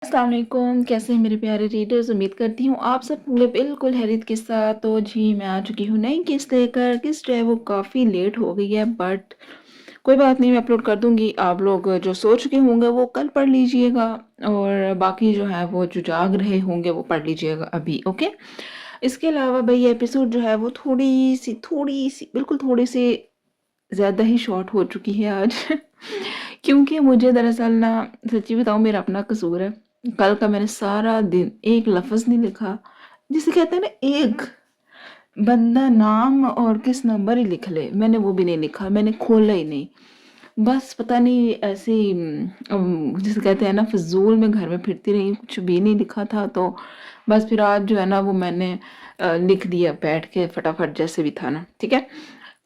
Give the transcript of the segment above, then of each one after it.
अस्सलाम वालेकुम, कैसे हैं मेरे प्यारे रीडर्स। उम्मीद करती हूँ आप सब होंगे बिल्कुल खैरियत के साथ। तो जी मैं आ चुकी हूँ नई किस्त लेकर। किस्त जो है वो काफ़ी लेट हो गई है, बट कोई बात नहीं, मैं अपलोड कर दूंगी। आप लोग जो सो चुके होंगे वो कल पढ़ लीजिएगा, और बाकी जो है वो जो जाग रहे होंगे वो पढ़ लीजिएगा अभी। ओके। इसके अलावा भाई ये एपिसोड जो है वो थोड़ी सी बिल्कुल थोड़ी सी ज़्यादा ही शॉर्ट हो चुकी है आज क्योंकि मुझे दरअसल ना, सच्ची बताऊँ, मेरा अपना कसूर है। कल का मैंने सारा दिन एक लफ्ज़ नहीं लिखा। जिसे कहते हैं ना, एक बंदा नाम और किस नंबर ही लिख ले, मैंने वो भी नहीं लिखा, मैंने खोला ही नहीं। बस पता नहीं ऐसे ही जिसे कहते हैं ना, फजूल में घर में फिरती रही, कुछ भी नहीं लिखा था। तो बस फिर आज जो है ना वो मैंने लिख दिया बैठ के फटाफट, जैसे भी था ना। ठीक है।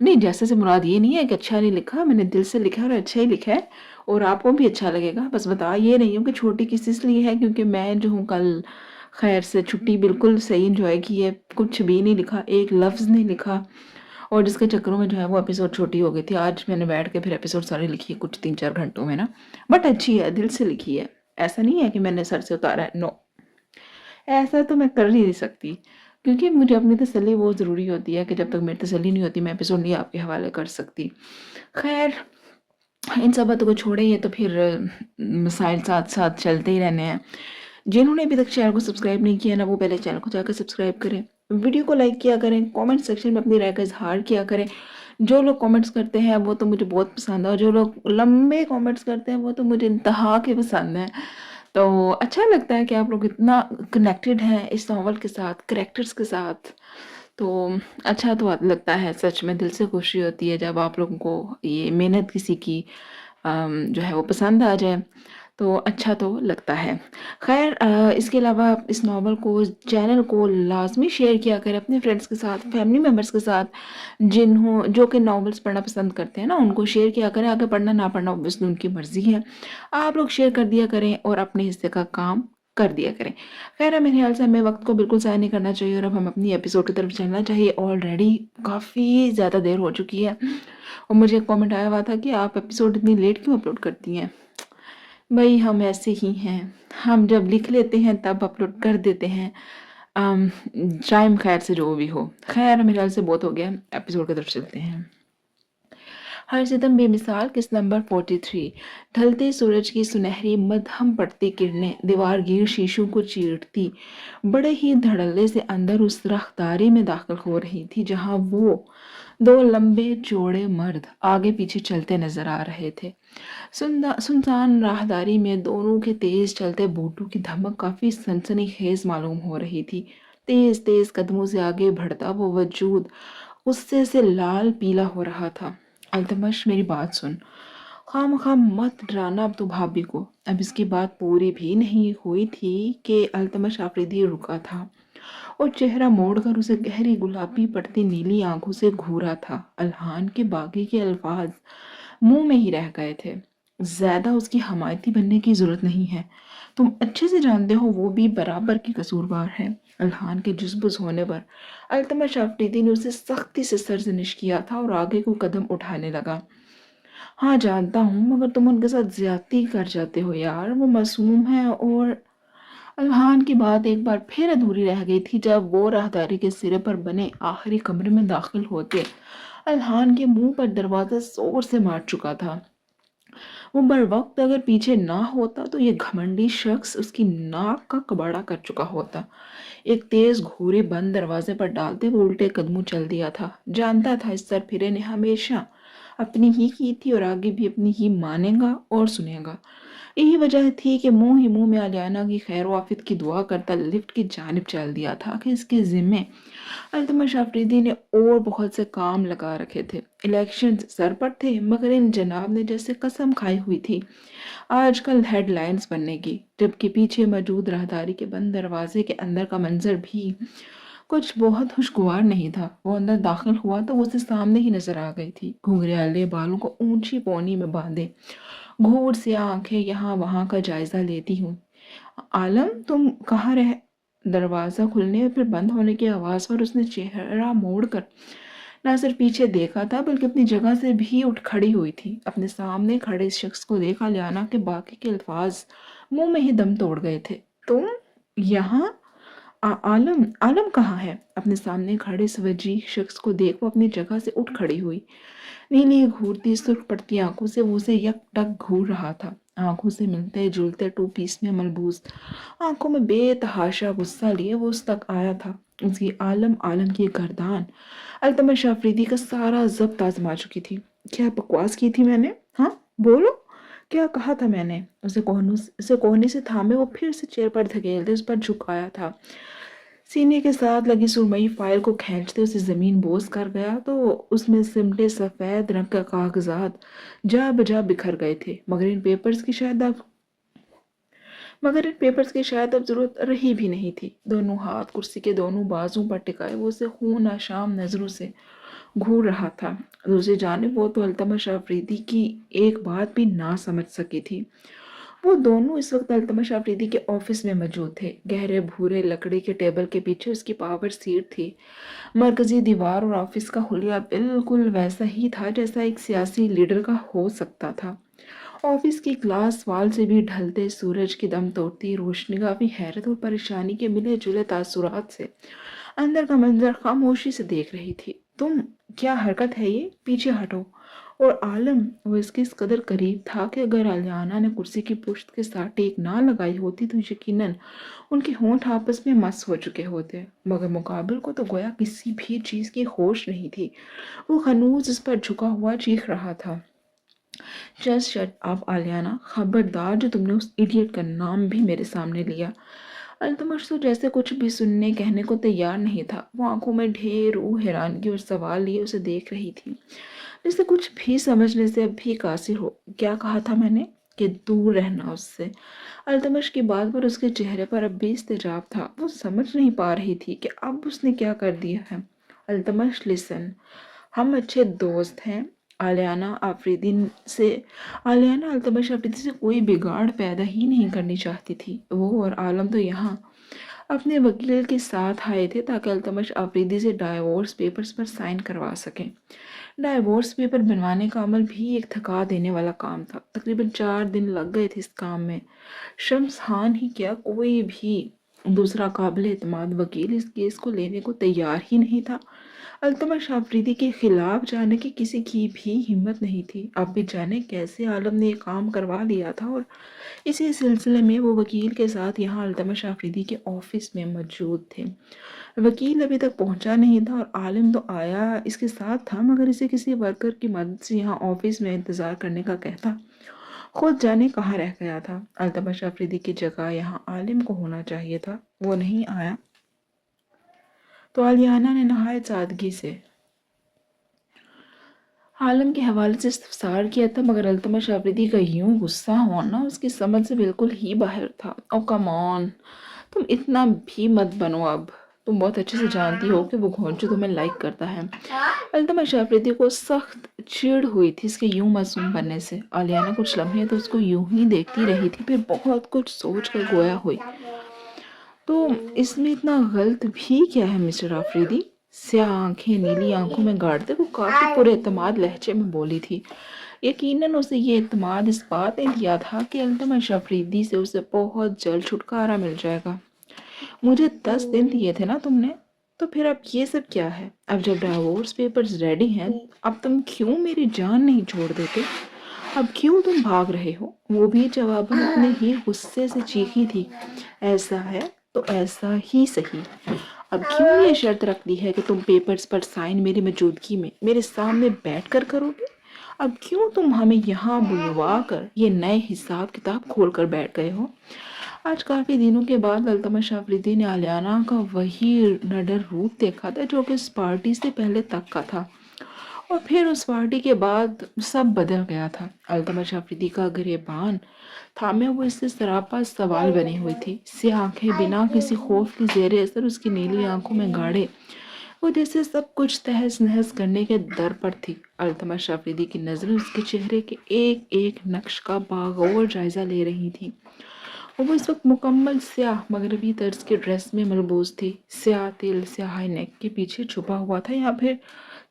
नहीं, जैसे से मुराद ये नहीं है कि अच्छा नहीं लिखा, मैंने दिल से लिखा है और अच्छा ही लिखा है, और आपको भी अच्छा लगेगा। बस बता ये रही हूँ कि छोटी किस इसलिए है क्योंकि मैं जो हूँ कल खैर से छुट्टी बिल्कुल सही इंजॉय की है, कुछ भी नहीं लिखा, एक लफ्ज़ नहीं लिखा, और जिसके चक्करों में जो है वो एपिसोड छोटी हो गई थी। आज मैंने बैठ के फिर एपिसोड सारी लिखी है कुछ 3-4 घंटों में ना। बट अच्छी है, दिल से लिखी है। ऐसा नहीं है कि मैंने सर से उतारा है, नो, ऐसा तो मैं कर ही नहीं सकती, क्योंकि मुझे अपनी तसल्ली बहुत ज़रूरी होती है कि जब तक मेरी तसल्ली नहीं होती मैं एपिसोड नहीं आपके हवाले कर सकती। खैर, इन सब बातों को छोड़े, ये तो फिर मसाइल साथ साथ चलते ही रहने हैं। जिन्होंने अभी तक चैनल को सब्सक्राइब नहीं किया ना, वो पहले चैनल को जाकर सब्सक्राइब करें, वीडियो को लाइक किया करें, कमेंट सेक्शन में अपनी राय का इजहार किया करें। जो लोग कमेंट्स करते हैं वो तो मुझे बहुत पसंद है, और जो लोग लंबे कमेंट्स करते हैं वो तो मुझे इंतहा के पसंद है। तो अच्छा लगता है कि आप लोग इतना कनेक्टेड हैं इस नॉवल के साथ, करेक्टर्स के साथ। तो अच्छा तो लगता है, सच में दिल से खुशी होती है जब आप लोगों को ये मेहनत किसी की जो है वो पसंद आ जाए, तो अच्छा तो लगता है। खैर, इसके अलावा आप इस नावल को, चैनल को लाजमी शेयर किया करें अपने फ्रेंड्स के साथ, फैमिली मेम्बर्स के साथ, जो कि नावल्स पढ़ना पसंद करते हैं ना, उनको शेयर किया करें। आगे पढ़ना ना पढ़ना ऑब्वियसली उनकी मर्जी है, आप लोग शेयर कर दिया करें और अपने हिस्से का काम कर दिया करें। खैर, मेरे ख्याल से हमें वक्त को बिल्कुल ज़ाया नहीं करना चाहिए, और अब हम अपनी एपिसोड की तरफ चलना चाहिए। ऑलरेडी काफ़ी ज़्यादा देर हो चुकी है, और मुझे एक कमेंट आया हुआ था कि आप एपिसोड इतनी लेट क्यों अपलोड करती हैं। भाई हम ऐसे ही हैं, हम जब लिख लेते हैं तब अपलोड कर देते हैं। टाइम खैर से जो भी हो। खैर, मेरे ख्याल से बहुत हो गया, एपिसोड की तरफ चलते हैं। हर सितम बेमिसाल किस नंबर 43। ढलते सूरज की सुनहरी मध्यम पड़ती किरणें दीवार गिर शीशों को चीरती बड़े ही धड़ल्ले से अंदर उस राहदारी में दाखिल हो रही थी जहां वो दो लंबे चौड़े मर्द आगे पीछे चलते नजर आ रहे थे। सुनसान राहदारी में दोनों के तेज चलते बूटों की धमक काफी सनसनीखेज मालूम हो रही थी। तेज तेज कदमों से आगे बढ़ता वो वजूद गुस्से से लाल पीला हो रहा था। अल्तमश, मेरी बात सुन, खाम मत डराना अब तो भाभी को। अब इसकी बात पूरी भी नहीं हुई थी कि अल्तमश आफरीदी रुका था, और चेहरा मोड़कर उसे गहरी गुलाबी पड़ती नीली आंखों से घूरा था। अल्हान के बागी के अल्फाज मुंह में ही रह गए थे। ज्यादा उसकी हमायती बनने की जरूरत नहीं है, तुम अच्छे से जानते हो वो भी बराबर की कसूरवार है। अल्हान के जुज़बुज़ होने पर अल्तमश आफरीदी ने उसे सख्ती से सरजनिश किया था और आगे को कदम उठाने लगा। हाँ जानता हूँ, मगर तुम उनके साथ ज्यादती कर जाते हो यार, वो मासूम है। और अल्हान की बात एक बार फिर अधूरी रह गई थी जब वो राहदारी के सिरे पर बने आखिरी कमरे में दाखिल होते अल्हान के मुंह पर दरवाजा जोर से मार चुका था। वो बर वक्त अगर पीछे ना होता तो ये घमंडी शख्स उसकी नाक का कबाड़ा कर चुका होता। एक तेज घूरी बंद दरवाजे पर डालते वो उल्टे कदमों चल दिया था। जानता था इस सर फिरे ने हमेशा अपनी ही की थी और आगे भी अपनी ही मानेगा और सुनेगा। यही वजह थी कि मुंह ही मुंह में आलियाना की खैर वाफिद की दुआ करता लिफ्ट की जानिब चल दिया था कि इसके जिम्मे अल्तमश आफरीदी ने और बहुत से काम लगा रखे थे। इलेक्शन सर पर थे, मगर इन जनाब ने जैसे कसम खाई हुई थी आजकल हेडलाइंस बनने की, जबकि पीछे मौजूद राहदारी के बंद दरवाजे के अंदर का मंजर भी कुछ बहुत खुशगवार नहीं था। वो अंदर दाखिल हुआ तो उसे सामने ही नजर आ गई थी, घुंघराले बालों को ऊंची पौनी में बांधे, घूर से आंखें यहाँ वहां का जायजा लेती हूँ। आलम, तुम कहाँ रह। दरवाजा खुलने और फिर बंद होने की आवाज पर उसने चेहरा मोड़कर ना सिर्फ पीछे देखा था बल्कि अपनी जगह से भी उठ खड़ी हुई थी। अपने सामने खड़े इस शख्स को देखा लियाना के बाकी के अल्फाज मुंह में ही दम तोड़ गए थे। तुम यहाँ? आलम आलम कहाँ है? अपने सामने खड़े इस वजीह शख्स को देख वो अपनी जगह से उठ खड़ी हुई। नीली घूरती सुर्ख पड़ती आंखों से वो उसे यकटक घूर रहा था। आंखों से मिलते जुलते टू पीस में मलबूस, आंखों में बेतहाशा गुस्सा लिए वो उस तक आया था। उसकी आलम आलम की गर्दान अल्तमश आफरीदी का सारा जब्त आजमा चुकी थी। क्या बकवास की थी मैंने? हाँ बोलो, क्या कहा था मैंने? उसे कोहनी से थामे वो फिर से चेयर पर धकेलते उस पर झुकाया था। सीने के साथ लगी सुरमई फाइल को खींचते उसे जमीन बोस कर गया तो उसमें सिमटे सफेद रंग का कागजात जा बजा बिखर गए थे। मगर इन पेपर्स की शायद अब जरूरत रही भी नहीं थी। दोनों हाथ कुर्सी के दोनों बाजू पर टिकाए वो उसे खून आशाम नजरों से घूर रहा था। दूसरी जानिब वो तो अल्तमश आफरीदी की एक बात भी ना समझ सकी थी। वो दोनों इस वक्त अल्तमश आफरीदी के ऑफिस में मौजूद थे। गहरे भूरे लकड़ी के टेबल के पीछे उसकी पावर सीट थी। मरकजी दीवार और ऑफिस का हुलिया बिल्कुल वैसा ही था जैसा एक सियासी लीडर का हो सकता था। ऑफिस की ग्लास वाल से भी ढलते सूरज की दम तोड़ती रोशनी काफी हैरत और परेशानी के मिले जुले तासुरात से अंदर का मंजर खामोशी से देख रही थी। तुम, क्या हरकत है ये? पीछे हटो। और आलम, वो इसके इस कदर करीब था कि अगर अलियाना ने कुर्सी की पुश्त के साथ टेक ना लगाई होती तो यकीनन उनके होंठ आपस में मस हो चुके होते। मगर मुकाबिल को तो गोया किसी भी चीज की होश नहीं थी। वो खनूज इस पर झुका हुआ चीख रहा था, जस्ट शट अप आलियाना, खबरदार जो तुमने उस इडियट का नाम भी मेरे सामने लिया। अल्तमश तो जैसे कुछ भी सुनने कहने को तैयार नहीं था। वो आंखों में ढेर हैरानगी और सवाल लिए उसे देख रही थी, जैसे कुछ भी समझने से अब भी कासिर हो। क्या कहा था मैंने? कि दूर रहना उससे। अल्तमश की बात पर उसके चेहरे पर अब भी इस्तेजाब था। वो समझ नहीं पा रही थी कि अब उसने क्या कर दिया है। अल्तमश लिसन, हम अच्छे दोस्त हैं। आलियाना आफरीदी से आलियाना अल्तमश आफरीदी से कोई बिगाड़ पैदा ही नहीं करनी चाहती थी। वो और आलम तो यहाँ अपने वकील के साथ आए थे ताकि अल्तमश आफरीदी से डाइवोर्स पेपर्स पर साइन करवा सकें। डाइवोर्स पेपर बनवाने का अमल भी एक थका देने वाला काम था। तकरीबन 4 दिन लग गए थे इस काम में। शम्स खान ही क्या, कोई भी दूसरा काबिल एतमाद वकील इस केस को लेने को तैयार ही नहीं था। अल्तमश आफरीदी के खिलाफ जाने की किसी की भी हिम्मत नहीं थी। अब भी जाने कैसे आलम ने ये काम करवा लिया था और इसी सिलसिले में वो वकील के साथ यहाँ अल्तमश आफरीदी के ऑफिस में मौजूद थे। वकील अभी तक पहुंचा नहीं था और आलिम तो आया इसके साथ था, मगर इसे किसी वर्कर की मदद से यहाँ ऑफिस में इंतजार करने का कहता। खुद जाने कहाँ रह गया था। अल्तमश आफरीदी की जगह यहाँ आलिम को होना चाहिए था। वो नहीं आया तो आलियाना ने नहायत सादगी से आलम के हवाले से इस्तफसार किया था, मगर अल्तमश आफरीदी का यूं गुस्सा होना उसकी समझ से बिल्कुल ही बाहर था। ओ कम ऑन, तुम इतना भी मत बनो। अब तुम बहुत अच्छे से जानती हो कि वो घोंचू तुम्हें लाइक करता है। अल्तमश आफरीदी को सख्त चिढ़ हुई थी इसके यूं मासूम बनने से। आलियाना कुछ लम्हे तो उसको यूं ही देखती रही थी, फिर बहुत कुछ सोच कर गोया हुई। तो इसमें इतना गलत भी क्या है मिस्टर आफरीदी? स्याह आंखें नीली आंखों में गाड़ते वो काफी पुरएतमाद लहजे में बोली थी। यकीनन उसे ये एतमाद इस बात ने दिया था कि अल्तमश आफरीदी से उसे बहुत जल्द छुटकारा मिल जाएगा। मुझे 10 दिन दिए थे ना तुमने, तो फिर अब ये सब क्या है? अब जब डाइवोर्स पेपर्स रेडी हैं, अब तुम क्यों मेरी जान नहीं छोड़ देते? अब क्यों तुम भाग रहे हो? वो भी जवाबन अपने ही गुस्से से चीखी थी, ऐसा है तो ऐसा ही सही। अब क्यों ये शर्त रख दी है कि तुम पेपर्स पर साइन मेरी मौजूदगी में मेरे सामने बैठकर करोगे? अब क्यों तुम हमें यहाँ बुलवा कर ये नए हिसाब किताब खोल कर बैठ गए हो? आज काफी दिनों के बाद अल्तमश आफरीदी ने आलियाना का वही नडर रूप देखा था जो कि इस पार्टी से पहले तक का था, और फिर उस पार्टी के बाद सब बदल गया था। अल्तमश आफरीदी का गिरेबान थामे हुए इससे सरापा सवाल बनी हुई थी। सियाह आंखें बिना किसी खौफ के जेरे असर उसकी नीली आंखों में गाढ़े वो जैसे सब कुछ तहस नहस करने के दर पर थी। अल्तमश आफरीदी की नजरें उसके चेहरे के एक एक नक्श का बागौर जायजा ले रही थी। वो इस वक्त मुकम्मल स्याह मगरबी तर्ज के ड्रेस में मलबूस थी। स्याह तिल स्याह नेक के पीछे छुपा हुआ था या फिर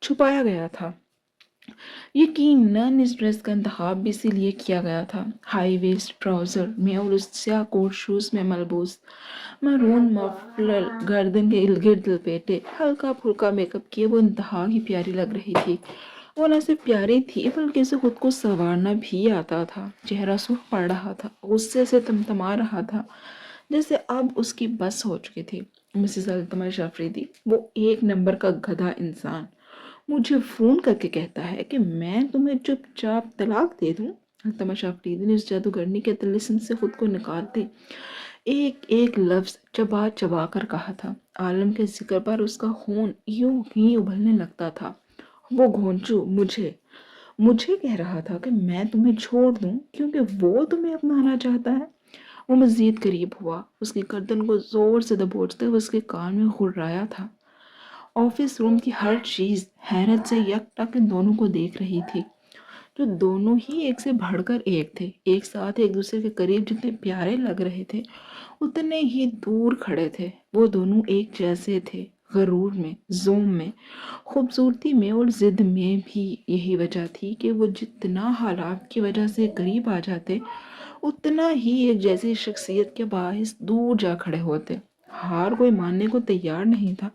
छुपाया गया था। यकीनन इस ड्रेस का इंतखाब भी इसीलिए किया गया था। हाई वेस्ट ट्राउज़र में और उस स्याह कोट शूज़ में मलबूस मैरून मफलर गर्दन के इर्द-गिर्द लपेटे, हल्का-फुल्का मेकअप किए वो इंतहा ही प्यारी लग रही थी। वो न सिर्फ प्यारी थी बल्कि उसे खुद को संवारना भी आता था। चेहरा सूख पड़ रहा था, गुस्से से तमतमा रहा था, जैसे अब उसकी बस हो चुकी थी। मिसेस अल्तमश अफरीदी, वो एक नंबर का गधा इंसान, मुझे फ़ोन करके कहता है कि मैं तुम्हें चुपचाप तलाक दे दूँ। अल्तमश अफरीदी ने उस जादूगरनी के तिलिस्म से खुद को निकालते एक एक लफ्ज़ चबा चबा कर कहा था। आलम के जिक्र पर उसका खून यूं ही उबलने लगता था। वो घोंचू मुझे मुझे कह रहा था कि मैं तुम्हें छोड़ दूं क्योंकि वो तुम्हें अपनाना चाहता है। वो मज़ीद करीब हुआ, उसकी गर्दन को ज़ोर से दबोचते हुए उसके कान में घुर्राया था। ऑफिस रूम की हर चीज़ हैरत से यकटक इन दोनों को देख रही थी, जो दोनों ही एक से बढ़कर एक थे। एक साथ एक दूसरे के करीब जितने प्यारे लग रहे थे, उतने ही दूर खड़े थे। वो दोनों एक जैसे थे, गरूर में, ज़ोम में, खूबसूरती में और ज़िद में भी। यही वजह थी कि वो जितना हालात की वजह से करीब आ जाते, उतना ही एक जैसी शख्सियत के बायस दूर जा खड़े होते। हार कोई मानने को तैयार नहीं था।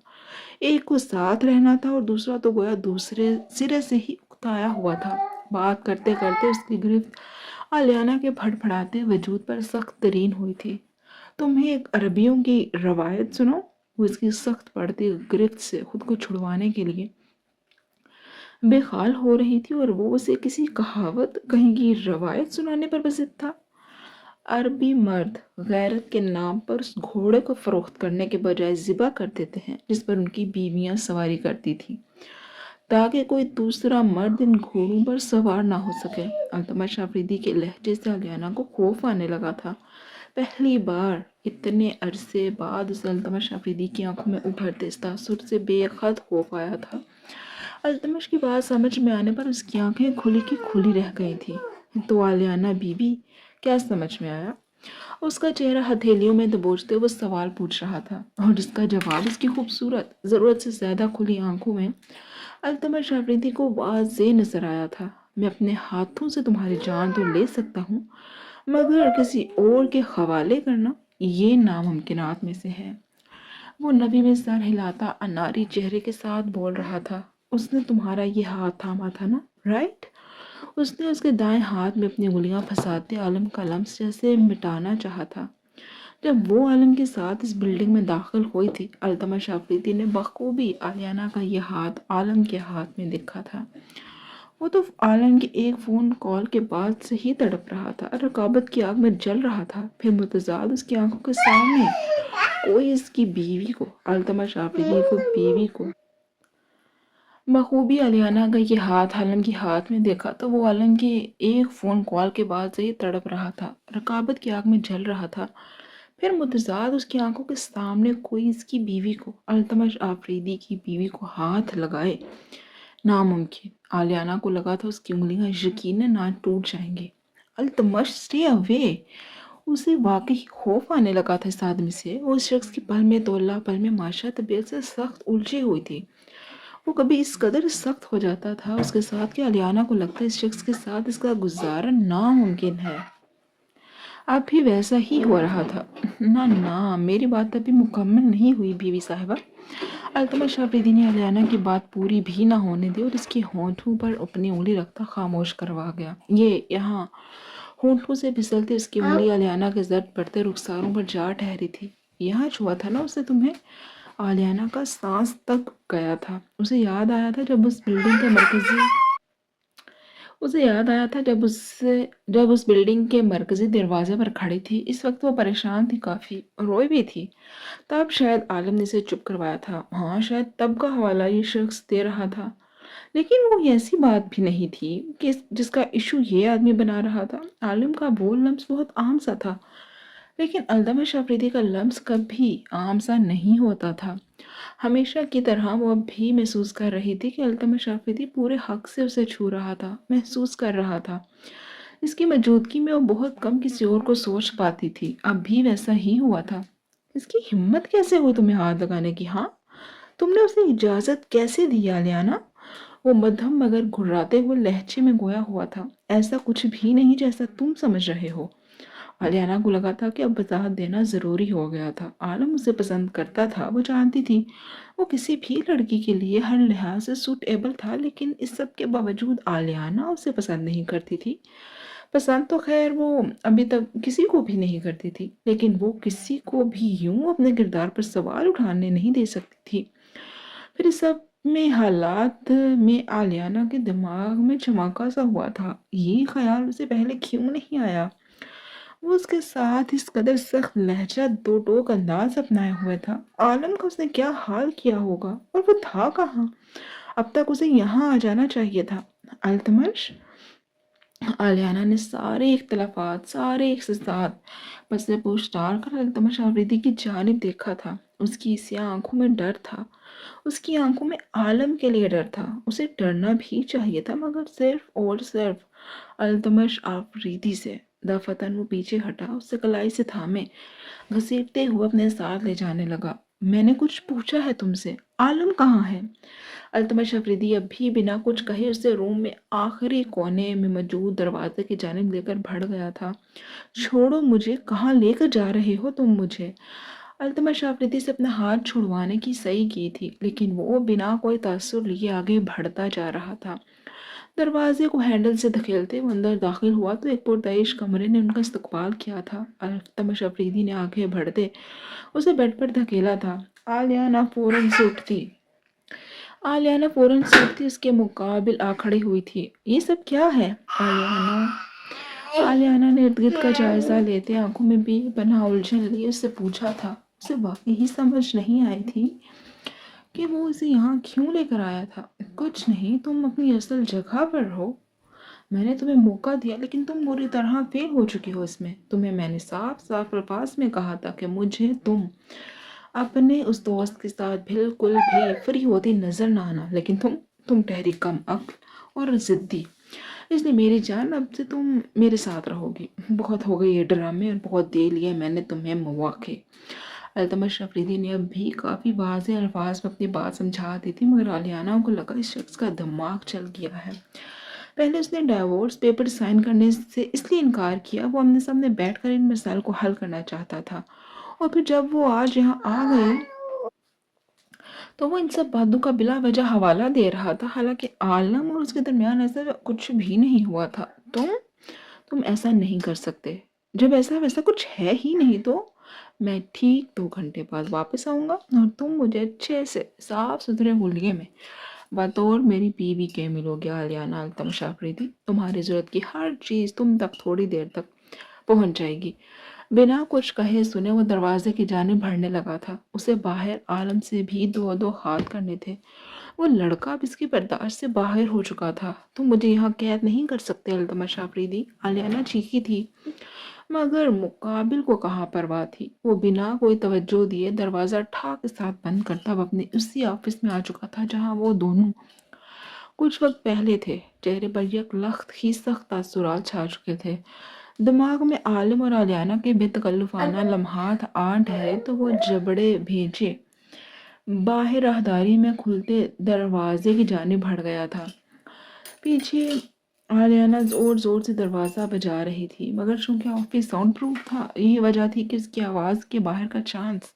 एक को साथ रहना था और दूसरा तो गोया दूसरे सिरे से ही उकताया हुआ था। बात करते करते उसकी गिरफ्त आलियाना के फड़फड़ाते वजूद पर सख्त तरीन हुई थी। तुम्हें एक अरबियों की रवायत सुनो। वो इसकी सख्त पड़ती गिरफ्त से खुद को छुड़वाने के लिए बेहाल हो रही थी और वो उसे किसी कहावत कहीं की रवायत सुनाने पर बसित था। अरबी मर्द गैरत के नाम पर उस घोड़े को फरोख्त करने के बजाय ज़िबा कर देते हैं जिस पर उनकी बीवियां सवारी करती थी, ताकि कोई दूसरा मर्द इन घोड़ों पर सवार ना हो सके। अल्तमश अफरीदी के लहजे से अलियाना को खौफ आने लगा था। पहली बार इतने अरसे बाद उसे अल्तमश अफरीदी की आंखों में उभरते इस तासुर से बेहद खौफ आया था। अल्तमश की बात समझ में आने पर उसकी आंखें खुली की खुली रह गई थी। तो आलियाना बीबी, क्या समझ में आया? उसका चेहरा हथेलियों में दबोचते हुए सवाल पूछ रहा था और जिसका जवाब उसकी खूबसूरत, ज़रूरत से ज़्यादा खुली आंखों में अल्तमश अफरीदी को वाज़ेह नजर आया था। मैं अपने हाथों से तुम्हारी जान तो ले सकता हूँ, मगर किसी और के हवाले करना ये नामुमकिनात में से है। वो नबी में सर हिलाता अनारी चेहरे के साथ बोल रहा था। उसने तुम्हारा ये हाथ थामा था ना, राइट? उसने उसके दाएं हाथ में अपनी उंगलियां फंसाते आलम का लम्स जैसे मिटाना चाहा था। जब वो आलम के साथ इस बिल्डिंग में दाखिल हुई थी, अल्तमश अफरीदी ने बखूबी आलियाना का ये हाथ आलम के हाथ में देखा था। वो तो आलम के एक फ़ोन कॉल के बाद से ही तड़प रहा था, रकाबत की आग में जल रहा था। फिर मुतज़ाद उसकी आंखों के सामने कोई इसकी बीवी को, अल्तमश अफरीदी को बीवी को बखूबी आलियाना का ये हाथ आलम के हाथ में देखा तो वो आलम के एक फ़ोन कॉल के बाद से ही तड़प रहा था, रकाबत की आग में जल रहा था। फिर मुतज़ाद उसकी आंखों के सामने कोई इसकी बीवी को, अल्तमश आफरीदी की बीवी को हाथ लगाए, नामुमकिन। आलियाना को लगा था उसकी उंगलियां यकीनन आज टूट जाएंगी। Altamash stay away. उसे वाकई खौफ आने लगा था इस आदमी से। वो उस शख्स की पल में तोला पल में माशा तबीयत से सख्त उलझी हुई थी। वो कभी इस कदर सख्त हो जाता था उसके साथ कि आलियाना को लगता इस शख्स के साथ इसका गुजारा नामुमकिन है। अब भी वैसा ही हो रहा था। ना ना, मेरी बात अभी मुकम्मल नहीं हुई बीवी साहिबा। अल्तमश अफरीदी ने आलियाना की बात पूरी भी ना होने दी और इसके होंठों पर अपनी उंगली रखता खामोश करवा गया। ये यहाँ होंठों से फिसलती उसकी उंगली आलियाना के जर्द पड़ते रुखसारों पर जा ठहरी थी। यहाँ छुआ था ना उसे तुम्हें? आलियाना का सांस तक गया था। उसे याद आया था जब उस बिल्डिंग के मरकजी दरवाजे पर खड़ी थी। इस वक्त वो परेशान थी, काफ़ी रोई भी थी। तब शायद आलम ने इसे चुप करवाया था। हाँ, शायद तब का हवाला ये शख्स दे रहा था। लेकिन वो ऐसी बात भी नहीं थी कि जिसका इशू ये आदमी बना रहा था। आलम का बोल लफ्ज़ बहुत आम सा था, लेकिन अल्तमश अफरीदी का लफ्ज़ कभी आम सा नहीं होता था। हमेशा की तरह वो अब भी महसूस कर रही थी कि अल्तमश अफरीदी पूरे हक से उसे छू रहा था, महसूस कर रहा था। इसकी मौजूदगी में वो बहुत कम किसी और को सोच पाती थी। अब भी वैसा ही हुआ था। इसकी हिम्मत कैसे हुई तुम्हें हाथ लगाने की? हाँ, तुमने उसे इजाज़त कैसे दी आलियाना? वो मध्यम मगर घुर्राते हुए लहजे में गोया हुआ था, ऐसा कुछ भी नहीं जैसा तुम समझ रहे हो। आलियाना को लगा था कि अब वजाहत देना जरूरी हो गया था। आलम उसे पसंद करता था, वो जानती थी। वो किसी भी लड़की के लिए हर लिहाज से सूटेबल था, लेकिन इस सब के बावजूद आलियाना उसे पसंद नहीं करती थी। पसंद तो खैर वो अभी तक किसी को भी नहीं करती थी, लेकिन वो किसी को भी यूं अपने किरदार पर सवाल उठाने नहीं दे सकती थी। फिर इस सब में हालात में आलियाना के दिमाग में चमाका सा हुआ था। ये ख्याल उसे पहले क्यों नहीं आया। वो उसके साथ इस कदर सख्त लहजा दो टोक अंदाज अपनाए हुए था। आलम का उसने क्या हाल किया होगा, और वो था कहाँ। अब तक उसे यहाँ आ जाना चाहिए था। अल्तमश। आलियाना ने सारे इख्तलाफात, सारे इख्तिसाद पर से पूछ डाल कर अल्तमश आफरीदी की जानिब देखा था। उसकी इस आंखों में डर था। उसकी आंखों में आलम के लिए डर था। उसे डरना भी चाहिए था, मगर सिर्फ और सिर्फ अल्तमश आफरीदी से। दफतन वो पीछे हटा, उससे कलाई से थामे घसीटते हुए अपने साथ ले जाने लगा। मैंने कुछ पूछा है तुमसे, आलम कहाँ है। अल्तमश अफरीदी अब भी बिना कुछ कहे उसे रूम में आखिरी कोने में मौजूद दरवाजे की जानिब लेकर बढ़ गया था। छोड़ो मुझे, कहाँ लेकर जा रहे हो तुम मुझे। अल्तमश अफरीदी से अपना हाथ छुड़वाने की सही की थी, लेकिन वो बिना कोई तासुर लिए आगे बढ़ता जा रहा था। दरवाजे को हैंडल से धकेलते वो अंदर दाखिल हुआ तो एक पुरतइश कमरे ने उनका इस्तकबाल किया था। अल्तमश अफरीदी ने आगे बढ़ते उसे बेड पर धकेला था। आलियाना फौरन से उठती आलियाना फौरन से उठती उसके मुकाबिल आ खड़ी हुई थी। ये सब क्या है। आलियाना ने इर्द गिर्द का जायजा लेते आंखों में बेपनाह उलझन लिए उससे पूछा था। उसे वाकई ही समझ नहीं आई थी कि वो इसे यहाँ क्यों लेकर आया था। कुछ नहीं, तुम अपनी असल जगह पर हो। मैंने तुम्हें मौका दिया, लेकिन तुम बुरी तरह फेल हो चुकी हो इसमें। तुम्हें मैंने साफ साफ अल्फाज में कहा था कि मुझे तुम अपने उस दोस्त के साथ बिल्कुल भी फ्री होती नजर ना आना, लेकिन तुम ठहरी कम अक्ल और जिद्दी। इसलिए मेरी जान, अब से तुम मेरे साथ रहोगी। बहुत हो गई ये ड्रामे और बहुत दे लिए मैंने तुम्हें मौके। अल्तमश अफरीदी ने अब भी काफ़ी वाज़ेह अल्फाज में अपनी बात समझा दी थी, मगर आलियाना को लगा इस शख्स का दिमाग चल गया है। पहले उसने डाइवोर्स पेपर साइन करने से इसलिए इनकार किया, वो अपने सामने बैठकर इन मसाइल को हल करना चाहता था। और फिर जब वो आज यहाँ आ गए तो वो इन सब बातों का बिला वजह हवाला दे रहा था, हालांकि आलम और उसके दरमियान ऐसा कुछ भी नहीं हुआ था। तुम ऐसा नहीं कर सकते। जब ऐसा वैसा कुछ है ही नहीं तो मैं ठीक 2 घंटे बाद वापस आऊंगा और तुम मुझे अच्छे से साफ सुथरे हुलिये में बतौर मेरी बीवी के मिलोगे। आलियाना अल्तमश अफरीदी, तुम्हारी जरूरत की हर चीज़ तुम तक थोड़ी देर तक पहुंच जाएगी। बिना कुछ कहे सुने वो दरवाजे की जानिब बढ़ने लगा था। उसे बाहर आलम से भी दो दो हाथ करने थे। वो लड़का अब इसकी बर्दाश्त से बाहर हो चुका था। तुम मुझे यहाँ कैद नहीं कर सकते अल्तमश आफरीदी, आलियाना चीखी थी, मगर मुकाबिल को कहाँ परवाह थी। वो बिना कोई तवज्जो दिए दरवाज़ा ठा के साथ बंद करता वो अपने उसी ऑफिस में आ चुका था जहाँ वो दोनों कुछ वक्त पहले थे। चेहरे पर यकलख्त ही सख्त तासुरात छा चुके थे। दिमाग में आलिम और आलियाना के बेतकल्लुफाना लम्हात आ ठहरे तो वो जबड़े भेजे बाहर राहदारी में खुलते दरवाजे की जानिब बढ़ गया था। पीछे आलियाना जोर जोर से दरवाज़ा बजा रही थी, मगर चूंकि ऑफिस साउंड प्रूफ था, यही वजह थी कि उसकी आवाज़ के बाहर का चांस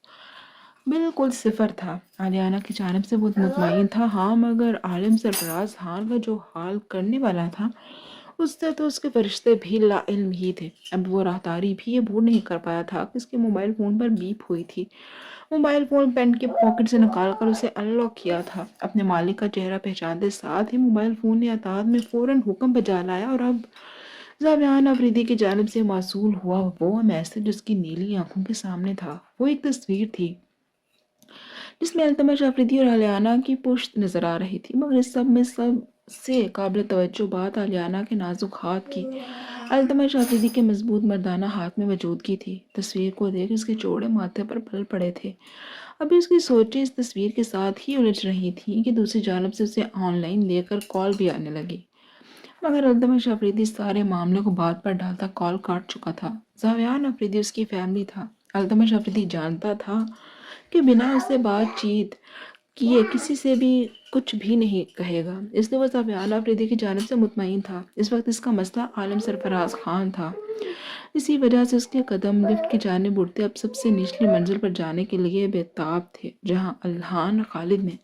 बिल्कुल सिफर था। आलियाना की जानिब से बहुत मुतमईन था, हाँ, मगर आलिम सरफराज हाल का जो हाल करने वाला था उससे तो उसके फरिश्ते भी लाइल्म ही थे। अब वो राहदारी भी ये भूल नहीं कर पाया था कि उसके मोबाइल फ़ोन पर बीप हुई थी। मोबाइल फ़ोन पैंट के पॉकेट से निकाल कर उसे अनलॉक किया था। अपने मालिक का चेहरा पहचानते साथ ही मोबाइल फ़ोन ने अताद में फ़ौरन हुक्म बजा लाया और अब ज़ाबियान अफरीदी की जानिब से मासूल हुआ वो मैसेज उसकी नीली आंखों के सामने था। वो एक तस्वीर थी जिसमें अल्तमश अफरीदी और आलियाना की पुश्त नजर आ रही थी, मगर इस सब में सबसे काबिल तवज्जो बात आलियाना के नाजुक हाथ की अल्तमश अफरीदी के मजबूत मर्दाना हाथ में मौजूदगी थी। तस्वीर को देख उसके चौड़े माथे पर पल पड़े थे। अभी उसकी सोचें इस तस्वीर के साथ ही उलझ रही थीं कि दूसरी जानब से उसे ऑनलाइन लेकर कॉल भी आने लगी, मगर अल्तमश अफरीदी सारे मामले को बात पर डालता कॉल काट चुका था। जावियान अफरीदी उसकी फैमिली था। अल्तमश अफरीदी जानता था कि बिना उससे बातचीत کہ یہ کسی سے بھی کچھ بھی نہیں کہے گا، اس لیے وہ صافیانہ آفریدی کی جانب سے مطمئن تھا۔ اس وقت اس کا مسئلہ عالم سرفراز خان تھا۔ اسی وجہ سے اس کے قدم لفٹ کی جانب اڑتے اب سب سے نچلی منزل پر جانے کے لیے بےتاب تھے، جہاں الہان خالد نے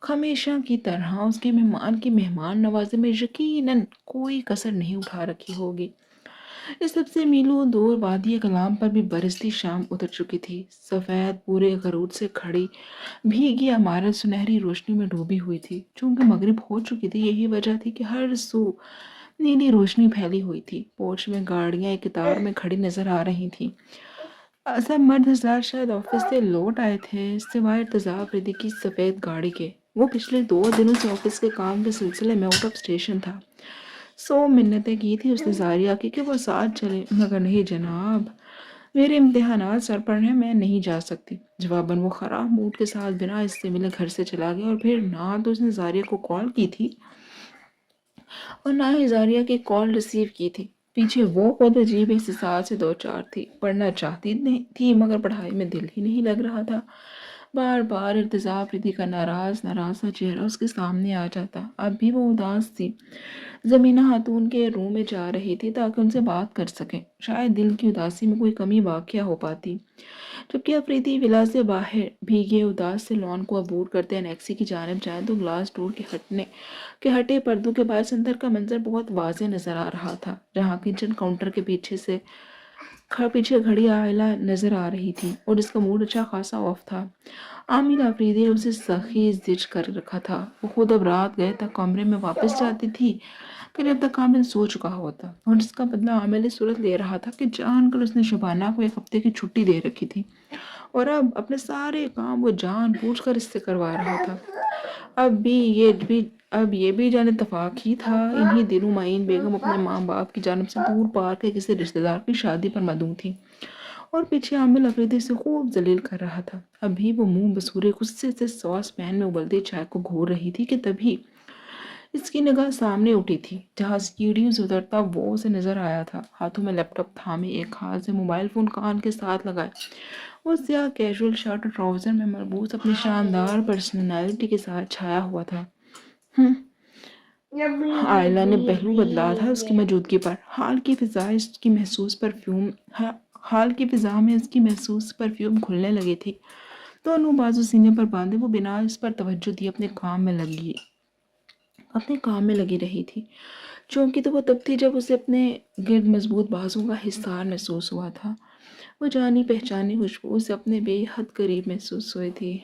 ہمیشہ کی طرح اس کے مہمان کی مہمان نوازی میں یقیناً کوئی کسر نہیں اٹھا رکھی ہوگی۔ اس سب سے میلوں دور وادی کلام پر بھی برستی شام اتر چکی تھی۔ سفید پورے غروج سے کھڑی بھیگی عمارت سنہری روشنی میں ڈوبی ہوئی تھی۔ چونکہ مغرب ہو چکی تھی، یہی وجہ تھی کہ ہر سو نیلی روشنی پھیلی ہوئی تھی۔ پورچ میں گاڑیاں ایک قطار میں کھڑی نظر آ رہی تھیں۔ سب مرد حضرات شاید آفس سے لوٹ آئے تھے، سوائے ارتضیٰ افریدی کی سفید گاڑی کے۔ وہ پچھلے 2 دنوں سے آفس کے کام کے سلسلے میں آؤٹ آف اسٹیشن تھا۔ 100 منتیں کی تھی اس نے زاریہ کی کہ وہ ساتھ چلے، مگر نہیں جناب، میرے امتحانات سر پر ہیں، میں نہیں جا سکتی۔ جواباً وہ خراب موڈ کے ساتھ بنا اس سے ملے گھر سے چلا گیا، اور پھر نہ تو اس نے زاریہ کو کال کی تھی اور نہ ہی زاریہ کی کال ریسیو کی تھی۔ پیچھے وہ خود عجیب احساسات سے دوچار تھی۔ پڑھنا چاہتی تھی مگر پڑھائی میں دل ہی نہیں لگ رہا تھا۔ بار بار ارتضیٰ افریدی کا ناراض سا چہرہ اس کے سامنے آ جاتا۔ اب بھی وہ اداس تھی۔ زمینہ خاتون کے روم میں جا رہی تھی تاکہ ان سے بات کر سکیں۔ شاید دل کی اداسی میں کوئی کمی واقع ہو پاتی۔ جبکہ افریدی ولا سے باہر بھیگے اداس سے لان کو عبور کرتے انیکسی کی جانب جائیں تو گلاس ڈور کے ہٹے پردوں کے باعث اندر کا منظر بہت واضح نظر آ رہا تھا، جہاں کچن کاؤنٹر کے پیچھے گھڑی آئلہ نظر آ رہی تھی اور اس کا موڈ اچھا خاصا آف تھا۔ عامر افریدی نے اسے سخی زج کر رکھا تھا۔ وہ خود اب رات گئے تک کمرے میں واپس جاتی تھی کہ جب تک کامل سو چکا ہوتا، اور اس کا بدلہ عامر اس صورت لے رہا تھا کہ جان کر اس نے شبانہ کو 1 ہفتے کی چھٹی دے رکھی تھی، اور اب اپنے سارے کام وہ جان بوجھ کر اس سے کروا رہا تھا۔ اب یہ بھی جان اتفاق ہی تھا، انہی دنوں معین بیگم اپنے ماں باپ کی جانب سے دور پار کے کسی رشتہ دار کی شادی پر مدعو تھی، اور پیچھے عامر افریدی سے خوب ذلیل کر رہا تھا۔ اب بھی وہ منہ بسورے غصے سے ساس پین میں ابلتی چائے کو گھور رہی تھی کہ تبھی اس کی نگاہ سامنے اٹھی تھی، جہاں سیڑھیوں سے اترتا وہ اسے نظر آیا تھا، ہاتھوں میں لیپ ٹاپ تھامے، ایک ہاتھ سے موبائل فون کان کے ساتھ لگائے۔ وہ سیاہ کیجول شرٹ اور ٹراؤزر میں ملبوس اپنی شاندار پرسنالٹی کے ساتھ چھایا ہوا تھا۔ آئلہ نے پہلو بدلا تھا اس کی موجودگی پر۔ حال کی فضا میں اس کی محسوس پرفیوم کھلنے لگی تھی۔ دونوں بازو سینے پر باندھے وہ بنا اس پر توجہ دیے اپنے کام میں لگی رہی تھی۔ چونکہ تو وہ تب تھی جب اسے اپنے گرد مضبوط بازو کا حصار محسوس ہوا تھا۔ وہ جانی پہچانی خوشبو سے اپنے بے حد قریب محسوس ہوئی تھی۔